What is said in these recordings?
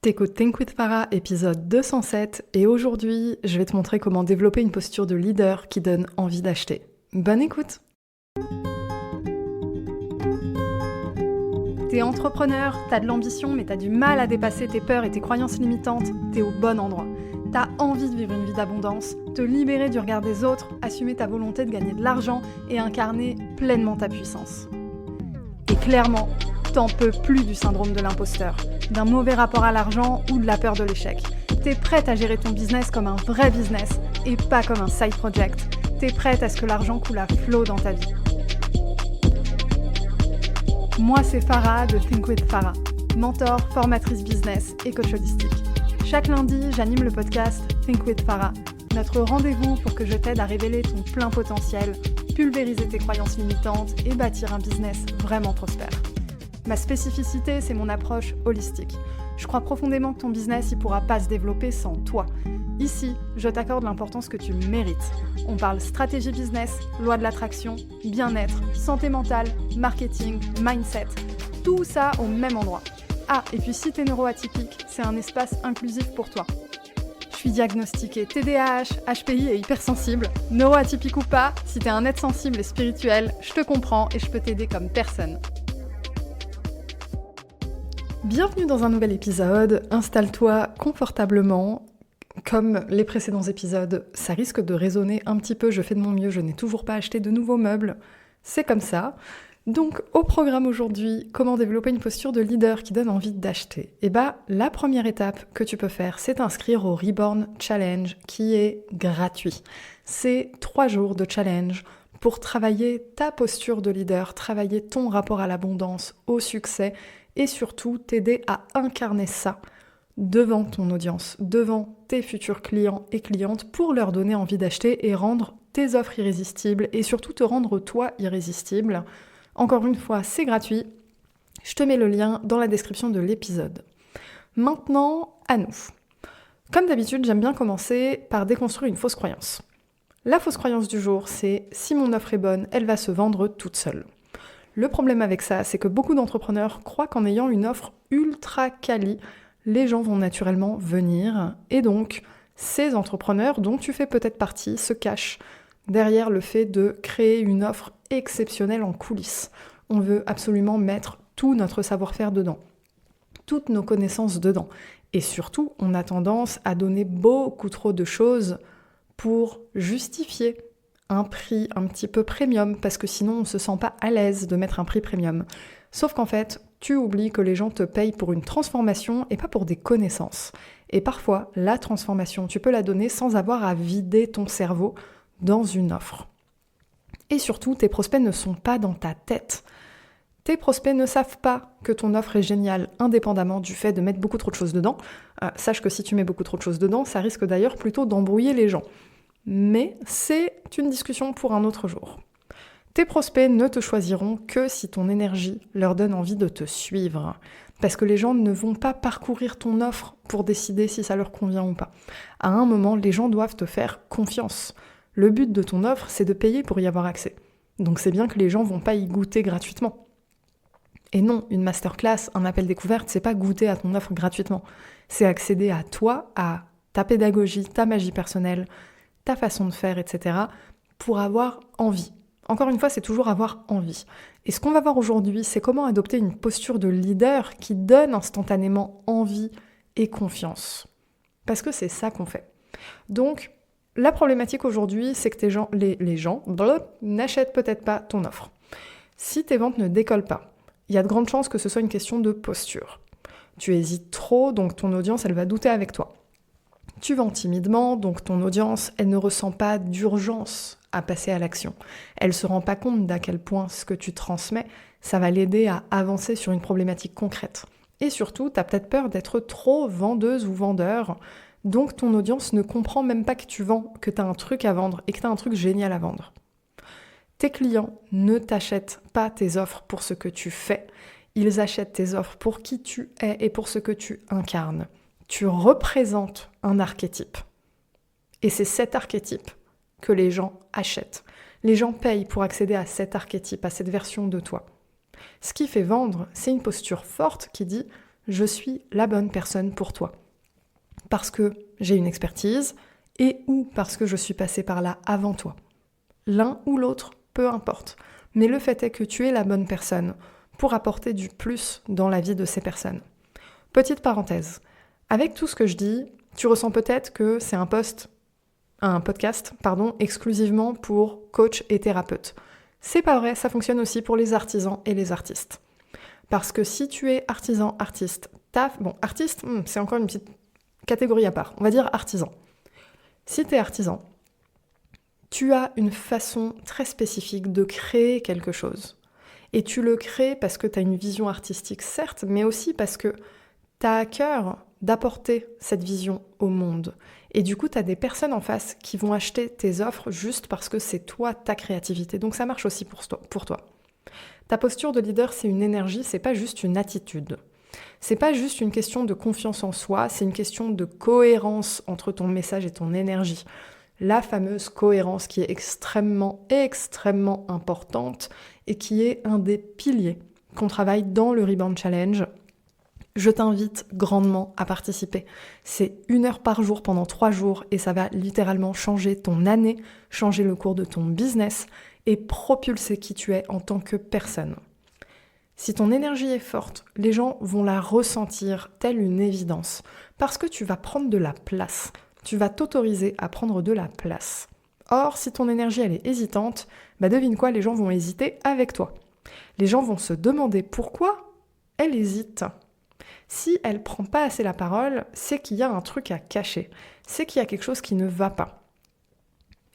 T'écoutes Think with Farah, épisode 207, et aujourd'hui, je vais te montrer comment développer une posture de leader qui donne envie d'acheter. Bonne écoute! T'es entrepreneur, t'as de l'ambition, mais t'as du mal à dépasser tes peurs et tes croyances limitantes, t'es au bon endroit. T'as envie de vivre une vie d'abondance, te libérer du regard des autres, assumer ta volonté de gagner de l'argent et incarner pleinement ta puissance. Et clairement, t'en peux plus du syndrome de l'imposteur, d'un mauvais rapport à l'argent ou de la peur de l'échec. T'es prête à gérer ton business comme un vrai business et pas comme un side project. T'es prête à ce que l'argent coule à flot dans ta vie. Moi, c'est Farah de Think with Farah, mentor, formatrice business et coach holistique. Chaque lundi, j'anime le podcast Think with Farah, notre rendez-vous pour que je t'aide à révéler ton plein potentiel, pulvériser tes croyances limitantes et bâtir un business vraiment prospère. Ma spécificité, c'est mon approche holistique. Je crois profondément que ton business ne pourra pas se développer sans toi. Ici, je t'accorde l'importance que tu mérites. On parle stratégie business, loi de l'attraction, bien-être, santé mentale, marketing, mindset. Tout ça au même endroit. Ah, et puis si t'es neuroatypique, c'est un espace inclusif pour toi. Je suis diagnostiquée TDAH, HPI et hypersensible. Neuroatypique ou pas, si t'es un être sensible et spirituel, je te comprends et je peux t'aider comme personne. Bienvenue dans un nouvel épisode, installe-toi confortablement. Comme les précédents épisodes, ça risque de résonner un petit peu, je fais de mon mieux, je n'ai toujours pas acheté de nouveaux meubles, c'est comme ça. Donc au programme aujourd'hui, comment développer une posture de leader qui donne envie d'acheter. Et la première étape que tu peux faire, c'est t'inscrire au Reborn Challenge qui est gratuit. C'est 3 jours de challenge pour travailler ta posture de leader, travailler ton rapport à l'abondance, au succès, et surtout t'aider à incarner ça devant ton audience, devant tes futurs clients et clientes pour leur donner envie d'acheter et rendre tes offres irrésistibles et surtout te rendre toi irrésistible. Encore une fois, c'est gratuit. Je te mets le lien dans la description de l'épisode. Maintenant, à nous. Comme d'habitude, j'aime bien commencer par déconstruire une fausse croyance. La fausse croyance du jour, c'est « si mon offre est bonne, elle va se vendre toute seule ». Le problème avec ça, c'est que beaucoup d'entrepreneurs croient qu'en ayant une offre ultra quali, les gens vont naturellement venir. Et donc, ces entrepreneurs dont tu fais peut-être partie se cachent derrière le fait de créer une offre exceptionnelle en coulisses. On veut absolument mettre tout notre savoir-faire dedans, toutes nos connaissances dedans. Et surtout, on a tendance à donner beaucoup trop de choses pour justifier un prix un petit peu premium, parce que sinon on ne se sent pas à l'aise de mettre un prix premium. Sauf qu'en fait, tu oublies que les gens te payent pour une transformation et pas pour des connaissances. Et parfois, la transformation, tu peux la donner sans avoir à vider ton cerveau dans une offre. Et surtout, tes prospects ne sont pas dans ta tête. Tes prospects ne savent pas que ton offre est géniale, indépendamment du fait de mettre beaucoup trop de choses dedans. Sache que si tu mets beaucoup trop de choses dedans, ça risque d'ailleurs plutôt d'embrouiller les gens. Mais c'est une discussion pour un autre jour. Tes prospects ne te choisiront que si ton énergie leur donne envie de te suivre. Parce que les gens ne vont pas parcourir ton offre pour décider si ça leur convient ou pas. À un moment, les gens doivent te faire confiance. Le but de ton offre, c'est de payer pour y avoir accès. Donc c'est bien que les gens vont pas y goûter gratuitement. Et non, une masterclass, un appel découverte, c'est pas goûter à ton offre gratuitement. C'est accéder à toi, à ta pédagogie, ta magie personnelle, ta façon de faire, etc. pour avoir envie. Encore une fois, c'est toujours avoir envie. Et ce qu'on va voir aujourd'hui, c'est comment adopter une posture de leader qui donne instantanément envie et confiance. Parce que c'est ça qu'on fait. Donc, la problématique aujourd'hui, c'est que les gens n'achètent peut-être pas ton offre. Si tes ventes ne décollent pas, il y a de grandes chances que ce soit une question de posture. Tu hésites trop, donc ton audience, elle va douter avec toi. Tu vends timidement, donc ton audience, elle ne ressent pas d'urgence à passer à l'action. Elle ne se rend pas compte d'à quel point ce que tu transmets, ça va l'aider à avancer sur une problématique concrète. Et surtout, tu as peut-être peur d'être trop vendeuse ou vendeur, donc ton audience ne comprend même pas que tu vends, que tu as un truc à vendre et que tu as un truc génial à vendre. Tes clients ne t'achètent pas tes offres pour ce que tu fais, ils achètent tes offres pour qui tu es et pour ce que tu incarnes. Tu représentes un archétype. Et c'est cet archétype que les gens achètent. Les gens payent pour accéder à cet archétype, à cette version de toi. Ce qui fait vendre, c'est une posture forte qui dit je suis la bonne personne pour toi. Parce que j'ai une expertise et ou parce que je suis passée par là avant toi. L'un ou l'autre, peu importe. Mais le fait est que tu es la bonne personne pour apporter du plus dans la vie de ces personnes. Petite parenthèse, avec tout ce que je dis, tu ressens peut-être que c'est un podcast, exclusivement pour coach et thérapeute. C'est pas vrai, ça fonctionne aussi pour les artisans et les artistes. Parce que si tu es artisan, artiste, artiste, c'est encore une petite catégorie à part. On va dire artisan. Si tu es artisan, tu as une façon très spécifique de créer quelque chose. Et tu le crées parce que tu as une vision artistique, certes, mais aussi parce que tu as à cœur d'apporter cette vision au monde. Et du coup, tu as des personnes en face qui vont acheter tes offres juste parce que c'est toi, ta créativité. Donc ça marche aussi pour toi. Ta posture de leader, c'est une énergie, c'est pas juste une attitude. C'est pas juste une question de confiance en soi, c'est une question de cohérence entre ton message et ton énergie. La fameuse cohérence qui est extrêmement, extrêmement importante et qui est un des piliers qu'on travaille dans le Rebound Challenge. Je t'invite grandement à participer. C'est 1 heure par jour pendant 3 jours et ça va littéralement changer ton année, changer le cours de ton business et propulser qui tu es en tant que personne. Si ton énergie est forte, les gens vont la ressentir telle une évidence parce que tu vas prendre de la place. Tu vas t'autoriser à prendre de la place. Or, si ton énergie elle est hésitante, devine quoi, les gens vont hésiter avec toi. Les gens vont se demander pourquoi elle hésite. Si elle prend pas assez la parole, c'est qu'il y a un truc à cacher. C'est qu'il y a quelque chose qui ne va pas.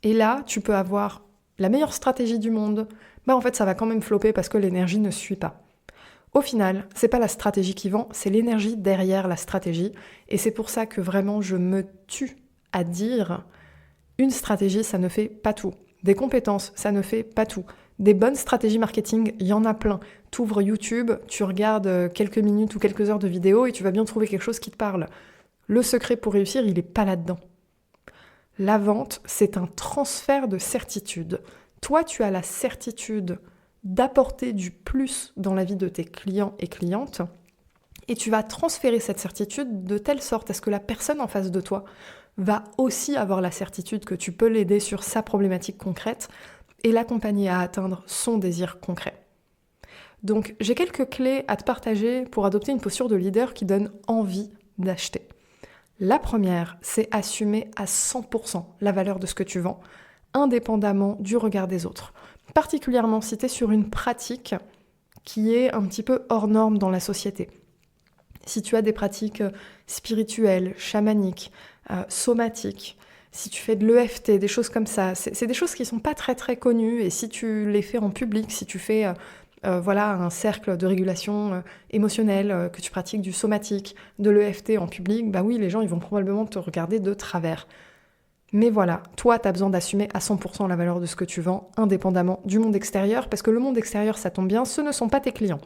Et là, tu peux avoir la meilleure stratégie du monde. En fait, ça va quand même flopper parce que l'énergie ne suit pas. Au final, c'est pas la stratégie qui vend, c'est l'énergie derrière la stratégie. Et c'est pour ça que vraiment je me tue à dire une stratégie, ça ne fait pas tout. Des compétences, ça ne fait pas tout. Des bonnes stratégies marketing, il y en a plein. Tu ouvres YouTube, tu regardes quelques minutes ou quelques heures de vidéo et tu vas bien trouver quelque chose qui te parle. Le secret pour réussir, il n'est pas là-dedans. La vente, c'est un transfert de certitude. Toi, tu as la certitude d'apporter du plus dans la vie de tes clients et clientes et tu vas transférer cette certitude de telle sorte à ce que la personne en face de toi va aussi avoir la certitude que tu peux l'aider sur sa problématique concrète et l'accompagner à atteindre son désir concret. Donc, j'ai quelques clés à te partager pour adopter une posture de leader qui donne envie d'acheter. La première, c'est assumer à 100% la valeur de ce que tu vends, indépendamment du regard des autres. Particulièrement si tu es sur une pratique qui est un petit peu hors norme dans la société. Si tu as des pratiques spirituelles, chamaniques, somatiques, si tu fais de l'EFT, des choses comme ça, c'est des choses qui ne sont pas très très connues et si tu les fais en public, si tu fais un cercle de régulation émotionnelle, que tu pratiques du somatique, de l'EFT en public, oui, les gens ils vont probablement te regarder de travers. Mais voilà, toi, tu as besoin d'assumer à 100% la valeur de ce que tu vends, indépendamment du monde extérieur, parce que le monde extérieur, ça tombe bien, ce ne sont pas tes clients.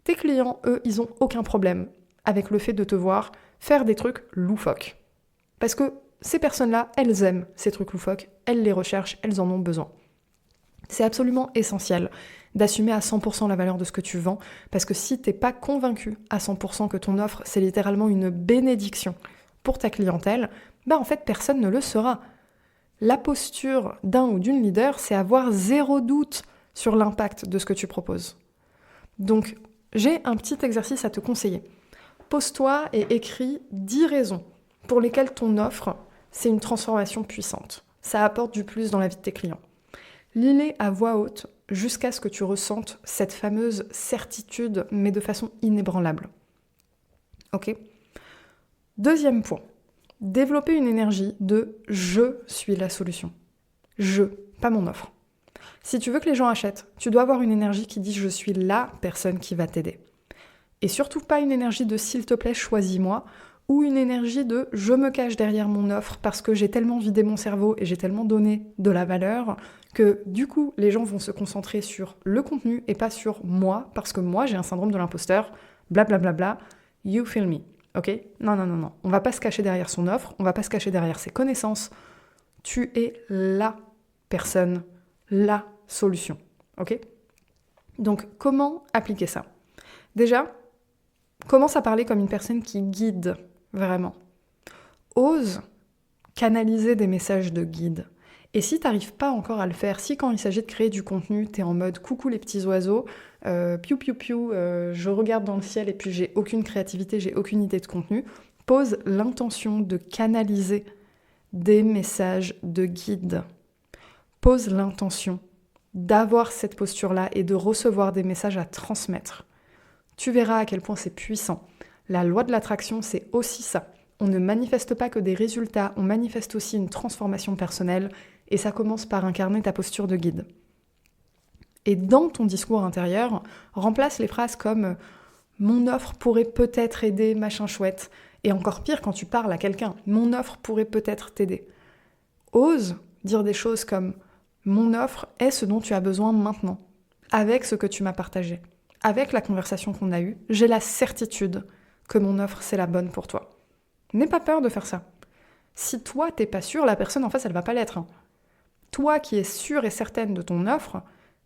Tes clients, eux, ils ont aucun problème avec le fait de te voir faire des trucs loufoques. Parce que ces personnes-là, elles aiment ces trucs loufoques, elles les recherchent, elles en ont besoin. C'est absolument essentiel d'assumer à 100% la valeur de ce que tu vends, parce que si t'es pas convaincu à 100% que ton offre, c'est littéralement une bénédiction pour ta clientèle, en fait, personne ne le sera. La posture d'un ou d'une leader, c'est avoir 0 doute sur l'impact de ce que tu proposes. Donc, j'ai un petit exercice à te conseiller. Pose-toi et écris 10 raisons pour lesquelles ton offre, c'est une transformation puissante. Ça apporte du plus dans la vie de tes clients. Lis-les à voix haute jusqu'à ce que tu ressentes cette fameuse certitude, mais de façon inébranlable. Ok ? Deuxième point. Développer une énergie de « je suis la solution ». Je, pas mon offre. Si tu veux que les gens achètent, tu dois avoir une énergie qui dit « je suis la personne qui va t'aider ». Et surtout pas une énergie de « s'il te plaît, choisis-moi » ou une énergie de « je me cache derrière mon offre parce que j'ai tellement vidé mon cerveau et j'ai tellement donné de la valeur que du coup les gens vont se concentrer sur le contenu et pas sur moi parce que moi j'ai un syndrome de l'imposteur, blablabla, you feel me. Ok ? Non. On va pas se cacher derrière son offre, on va pas se cacher derrière ses connaissances. Tu es la personne, la solution. Ok ? Donc, comment appliquer ça ? Déjà, Commence à parler comme une personne qui guide vraiment. Ose canaliser des messages de guide. Et si t'arrives pas encore à le faire, si quand il s'agit de créer du contenu, t'es en mode coucou les petits oiseaux, piou piou piou, je regarde dans le ciel et puis j'ai aucune créativité, j'ai aucune idée de contenu, pose l'intention de canaliser des messages de guide. Pose l'intention d'avoir cette posture-là et de recevoir des messages à transmettre. Tu verras à quel point c'est puissant. La loi de l'attraction, c'est aussi ça. On ne manifeste pas que des résultats, on manifeste aussi une transformation personnelle et ça commence par incarner ta posture de guide. Et dans ton discours intérieur, remplace les phrases comme « mon offre pourrait peut-être aider, machin chouette » et encore pire quand tu parles à quelqu'un « mon offre pourrait peut-être t'aider ». Ose dire des choses comme « mon offre est ce dont tu as besoin maintenant » avec ce que tu m'as partagé. Avec la conversation qu'on a eue, j'ai la certitude que mon offre c'est la bonne pour toi. N'aie pas peur de faire ça. Si toi t'es pas sûr, la personne en face elle va pas l'être. Toi qui es sûre et certaine de ton offre,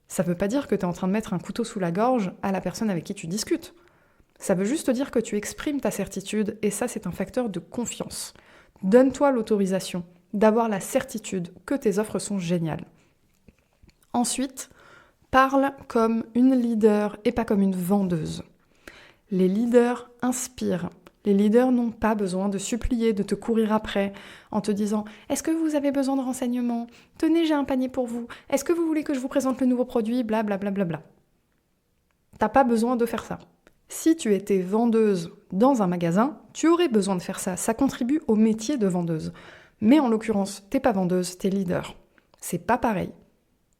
ça veut pas dire que tu es en train de mettre un couteau sous la gorge à la personne avec qui tu discutes. Ça veut juste dire que tu exprimes ta certitude et ça c'est un facteur de confiance. Donne-toi l'autorisation d'avoir la certitude que tes offres sont géniales. Ensuite, parle comme une leader et pas comme une vendeuse. Les leaders inspirent. Les leaders n'ont pas besoin de supplier, de te courir après en te disant « Est-ce que vous avez besoin de renseignements ? Tenez, j'ai un panier pour vous. Est-ce que vous voulez que je vous présente le nouveau produit ? Blablabla. Bla, bla, bla. » T'as pas besoin de faire ça. Si tu étais vendeuse dans un magasin, tu aurais besoin de faire ça. Ça contribue au métier de vendeuse. Mais en l'occurrence, t'es pas vendeuse, t'es leader. C'est pas pareil.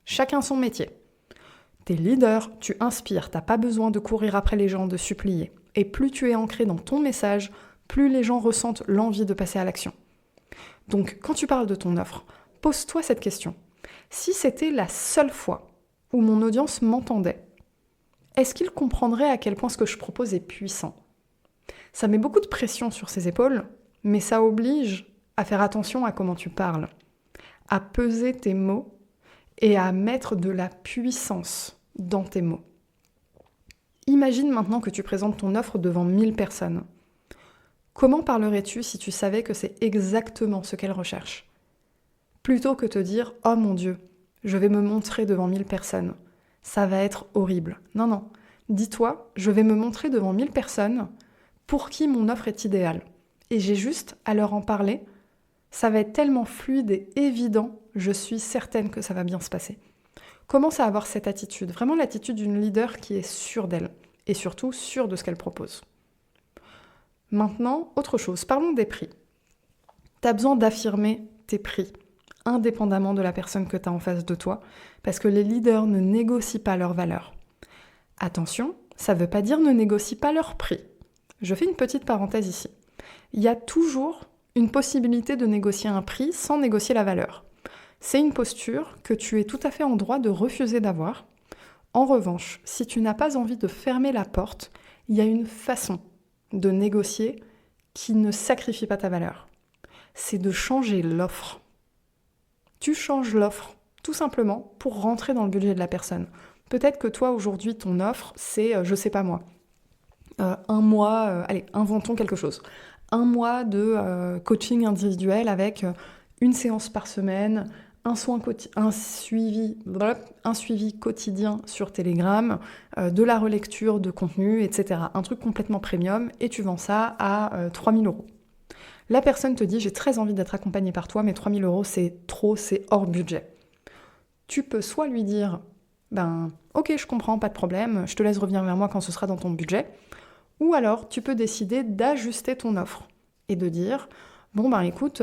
Chacun son métier. T'es leader, tu inspires, t'as pas besoin de courir après les gens, de supplier. Et plus tu es ancré dans ton message, plus les gens ressentent l'envie de passer à l'action. Donc, quand tu parles de ton offre, pose-toi cette question. Si c'était la seule fois où mon audience m'entendait, est-ce qu'il comprendrait à quel point ce que je propose est puissant ? Ça met beaucoup de pression sur ses épaules, mais ça oblige à faire attention à comment tu parles, à peser tes mots et à mettre de la puissance dans tes mots. Imagine maintenant que tu présentes ton offre devant 1000 personnes. Comment parlerais-tu si tu savais que c'est exactement ce qu'elles recherchent ? Plutôt que te dire « Oh mon Dieu, je vais me montrer devant 1000 personnes. Ça va être horrible. » Non. Dis-toi « Je vais me montrer devant 1000 personnes pour qui mon offre est idéale. Et j'ai juste à leur en parler. Ça va être tellement fluide et évident, je suis certaine que ça va bien se passer. » Commence à avoir cette attitude, vraiment l'attitude d'une leader qui est sûre d'elle, et surtout sûre de ce qu'elle propose. Maintenant, autre chose, parlons des prix. Tu as besoin d'affirmer tes prix, indépendamment de la personne que tu as en face de toi, parce que les leaders ne négocient pas leur valeur. Attention, ça ne veut pas dire ne négocient pas leur prix. Je fais une petite parenthèse ici. Il y a toujours une possibilité de négocier un prix sans négocier la valeur. C'est une posture que tu es tout à fait en droit de refuser d'avoir. En revanche, si tu n'as pas envie de fermer la porte, il y a une façon de négocier qui ne sacrifie pas ta valeur. C'est de changer l'offre. Tu changes l'offre, tout simplement, pour rentrer dans le budget de la personne. Peut-être que toi, aujourd'hui, ton offre, c'est, je sais pas moi, un mois, allez, inventons quelque chose. Un mois de coaching individuel avec une séance par semaine, un suivi quotidien sur Telegram, de la relecture de contenu, etc. Un truc complètement premium et tu vends ça à 3 000 €. La personne te dit « J'ai très envie d'être accompagnée par toi, mais 3 000 € c'est trop, c'est hors budget. » Tu peux soit lui dire « Ok, je comprends, pas de problème, je te laisse revenir vers moi quand ce sera dans ton budget. » Ou alors tu peux décider d'ajuster ton offre et de dire « Bon écoute,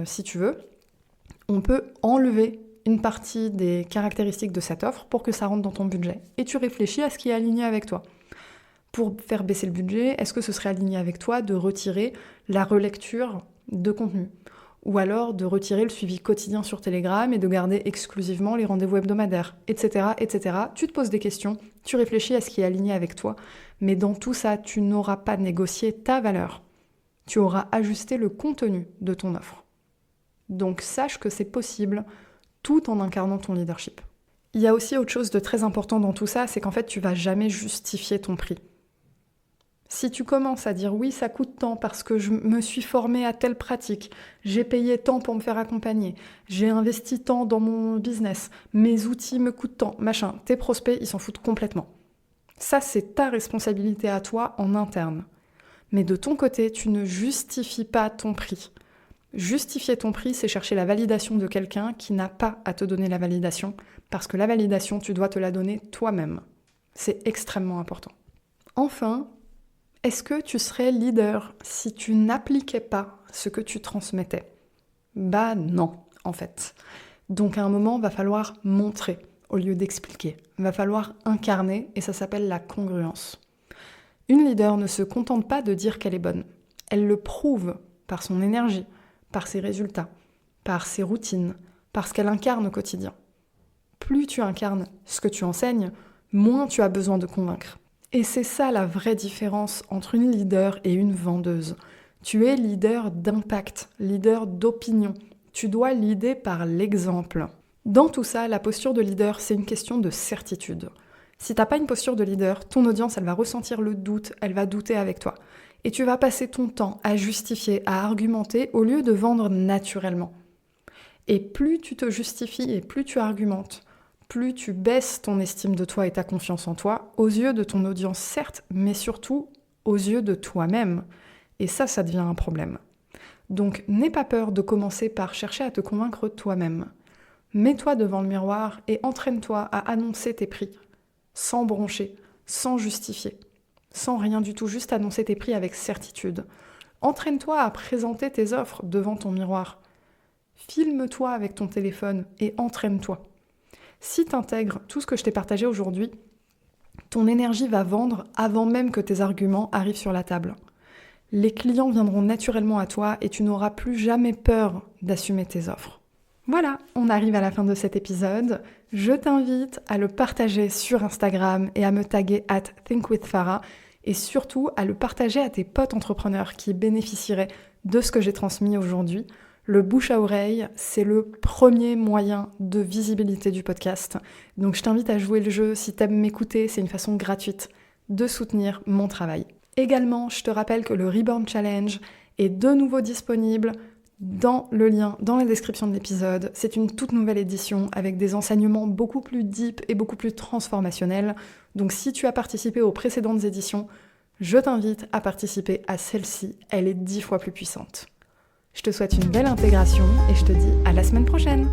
si tu veux, on peut enlever une partie des caractéristiques de cette offre pour que ça rentre dans ton budget. » Et tu réfléchis à ce qui est aligné avec toi. Pour faire baisser le budget, est-ce que ce serait aligné avec toi de retirer la relecture de contenu ? Ou alors de retirer le suivi quotidien sur Telegram et de garder exclusivement les rendez-vous hebdomadaires, etc., etc. Tu te poses des questions, tu réfléchis à ce qui est aligné avec toi, mais dans tout ça, tu n'auras pas négocié ta valeur. Tu auras ajusté le contenu de ton offre. Donc sache que c'est possible tout en incarnant ton leadership. Il y a aussi autre chose de très important dans tout ça, c'est qu'en fait tu vas jamais justifier ton prix. Si tu commences à dire oui, ça coûte tant parce que je me suis formée à telle pratique, j'ai payé tant pour me faire accompagner, j'ai investi tant dans mon business, mes outils me coûtent tant, machin, tes prospects, ils s'en foutent complètement. Ça, c'est ta responsabilité à toi en interne. Mais de ton côté, tu ne justifies pas ton prix. Justifier ton prix, c'est chercher la validation de quelqu'un qui n'a pas à te donner la validation, parce que la validation, tu dois te la donner toi-même. C'est extrêmement important. Enfin, est-ce que tu serais leader si tu n'appliquais pas ce que tu transmettais ? Bah non, en fait. Donc à un moment, va falloir montrer au lieu d'expliquer. Va falloir incarner, et ça s'appelle la congruence. Une leader ne se contente pas de dire qu'elle est bonne. Elle le prouve par son énergie, par ses résultats, par ses routines, par ce qu'elle incarne au quotidien. Plus tu incarnes ce que tu enseignes, moins tu as besoin de convaincre. Et c'est ça la vraie différence entre une leader et une vendeuse. Tu es leader d'impact, leader d'opinion. Tu dois leader par l'exemple. Dans tout ça, la posture de leader, c'est une question de certitude. Si t'as pas une posture de leader, ton audience, elle va ressentir le doute, elle va douter avec toi. Et tu vas passer ton temps à justifier, à argumenter, au lieu de vendre naturellement. Et plus tu te justifies et plus tu argumentes, plus tu baisses ton estime de toi et ta confiance en toi, aux yeux de ton audience certes, mais surtout aux yeux de toi-même. Et ça devient un problème. Donc n'aie pas peur de commencer par chercher à te convaincre toi-même. Mets-toi devant le miroir et entraîne-toi à annoncer tes prix, sans broncher, sans justifier, sans rien du tout, juste annoncer tes prix avec certitude. Entraîne-toi à présenter tes offres devant ton miroir. Filme-toi avec ton téléphone et entraîne-toi. Si tu intègres tout ce que je t'ai partagé aujourd'hui, ton énergie va vendre avant même que tes arguments arrivent sur la table. Les clients viendront naturellement à toi et tu n'auras plus jamais peur d'assumer tes offres. Voilà, on arrive à la fin de cet épisode. Je t'invite à le partager sur Instagram et à me taguer @thinkwithfarah et surtout à le partager à tes potes entrepreneurs qui bénéficieraient de ce que j'ai transmis aujourd'hui. Le bouche à oreille, c'est le premier moyen de visibilité du podcast. Donc je t'invite à jouer le jeu. Si t'aimes m'écouter, c'est une façon gratuite de soutenir mon travail. Également, je te rappelle que le Reborn Challenge est de nouveau disponible dans le lien dans la description de l'épisode. C'est une toute nouvelle édition avec des enseignements beaucoup plus deep et beaucoup plus transformationnels. Donc si tu as participé aux précédentes éditions, je t'invite à participer à celle-ci. Elle est 10 fois plus puissante. Je te souhaite une belle intégration et je te dis à la semaine prochaine.